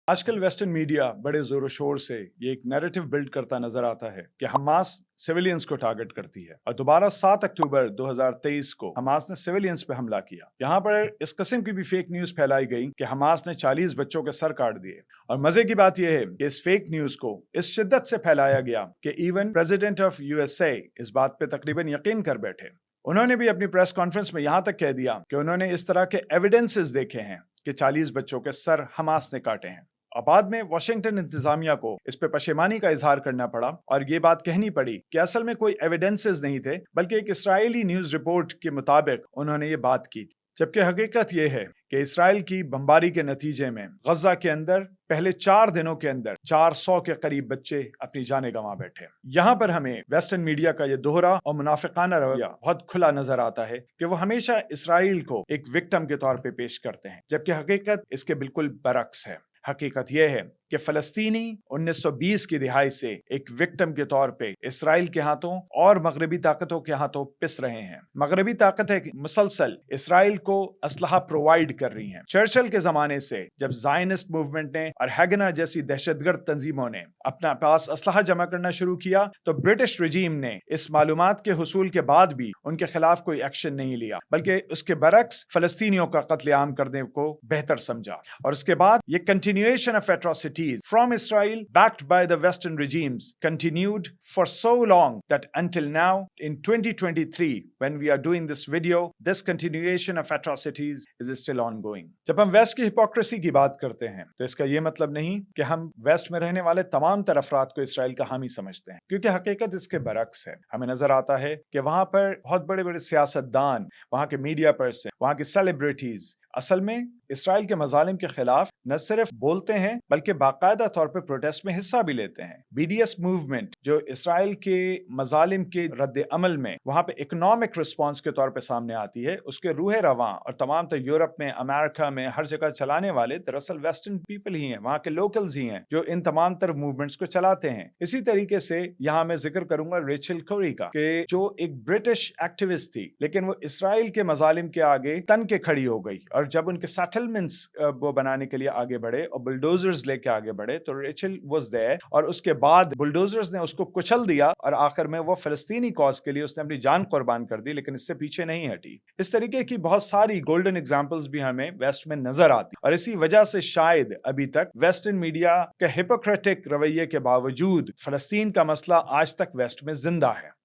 آج کل western media بڑے زور و شور سے یہ ایک نیریٹو بلڈ کرتا نظر آتا ہے کہ حماس سویلینز کو ٹارگٹ کرتی ہے اور دوبارہ 7 اکتوبر 2023 کو حماس نے سویلینز پہ حملہ کیا۔ یہاں پر اس قسم کی بھی فیک نیوز پھیلائی گئی کہ حماس نے 40 بچوں کے سر کاٹ دیے، اور مزے کی بات یہ ہے کہ اس فیک نیوز کو اس شدت سے پھیلایا گیا کہ ایون پریزیڈنٹ آف USA اس بات پہ تقریباً یقین کر بیٹھے۔ انہوں نے بھی اپنی پریس کانفرنس میں یہاں تک کہہ دیا کہ انہوں نے اس طرح کے ایویڈنسز دیکھے ہیں کہ 40 بچوں کے سر حماس نے کاٹے ہیں۔ اور بعد میں واشنگٹن انتظامیہ کو اس پہ پشیمانی کا اظہار کرنا پڑا اور یہ بات کہنی پڑی کہ اصل میں کوئی ایویڈنسز نہیں تھے، بلکہ ایک اسرائیلی نیوز رپورٹ کے مطابق انہوں نے یہ بات کی تھی۔ جبکہ حقیقت یہ ہے کہ اسرائیل کی بمباری کے نتیجے میں غزہ کے اندر پہلے 4 دنوں کے اندر 400 کے قریب بچے اپنی جانیں گنوا بیٹھے۔ یہاں پر ہمیں ویسٹرن میڈیا کا یہ دوہرا اور منافقانہ رویہ بہت کھلا نظر آتا ہے کہ وہ ہمیشہ اسرائیل کو ایک وکٹم کے طور پہ پیش کرتے ہیں، جبکہ حقیقت اس کے بالکل برعکس ہے۔ حقیقت یہ ہے کہ فلسطینی 1920 کی دہائی سے ایک وکٹم کے طور پہ اسرائیل کے ہاتھوں اور مغربی طاقتوں کے ہاتھوں پس رہے ہیں۔ مغربی طاقتیں مسلسل اسرائیل کو اسلحہ پرووائیڈ کر رہی ہیں۔ چرچل کے زمانے سے جب زائنسٹ موومنٹ نے اور ہیگنا جیسی دہشت گرد تنظیموں نے اپنا پاس اسلحہ جمع کرنا شروع کیا تو برٹش رجیم نے اس معلومات کے حصول کے بعد بھی ان کے خلاف کوئی ایکشن نہیں لیا، بلکہ اس کے برعکس فلسطینیوں کا قتل عام کرنے کو بہتر سمجھا، اور اس کے بعد یہ continuation of atrocities from Israel backed by the Western regimes continued for so long that until now in 2023 when we are doing this video, this continuation of atrocities is still ongoing. جب ہم waste کی hypocrisy کی بات کرتے ہیں تو اس کا یہ مطلب نہیں کہ ہم ویسٹ میں رہنے والے تمام تر افراد کو اسرائیل کا حامی سمجھتے ہیں، کیونکہ حقیقت اس کے برعکس ہے۔ ہمیں نظر آتا ہے کہ وہاں پر بہت بڑے بڑے سیاستدان، وہاں کے میڈیا پرسن، وہاں کی سیلیبریٹیز اصل میں اسرائیل کے مظالم کے خلاف نہ صرف بولتے ہیں بلکہ باقاعدہ طور پر پروٹیسٹ میں حصہ بھی لیتے ہیں۔ BDS موومنٹ جو اسرائیل کے مظالم کے رد عمل میں وہاں پہ اکنامک رسپانس کے طور پہ سامنے آتی ہے، اس کے روح رواں اور تمام تر یورپ میں، امریکہ میں، ہر جگہ چلانے والے دراصل ویسٹرن پیپل ہی ہیں، وہاں کے لوکلز ہی ہیں جو ان تمام تر موومنٹس کو چلاتے ہیں۔ اسی طریقے سے یہاں میں ذکر کروں گا ریچل کوری کا، کہ جو ایک برٹش ایکٹیوسٹ تھی لیکن وہ اسرائیل کے مظالم کے آگے تن کے کھڑی ہو گئی، اور جب ان کے سیٹلمنٹس وہ بنانے کے لیے آگے بڑھے اور بلڈوزرز لے کے آگے بڑھے تو ریچل واز دیئر، اور اس کے بعد بلڈوزرز نے اس کو کچل دیا اور آخر میں وہ فلسطینی کاز کے لیے اس نے اپنی جان قربان کر دی، لیکن اس سے پیچھے نہیں ہٹی۔ اس طریقے کی بہت ساری گولڈن ایگزامپلز بھی ہمیں ویسٹ میں نظر آتی، اور اسی وجہ سے شاید ابھی تک ویسٹرن میڈیا کے ہپوکریٹک رویے کے باوجود فلسطین کا مسئلہ آج تک ویسٹ میں زندہ ہے۔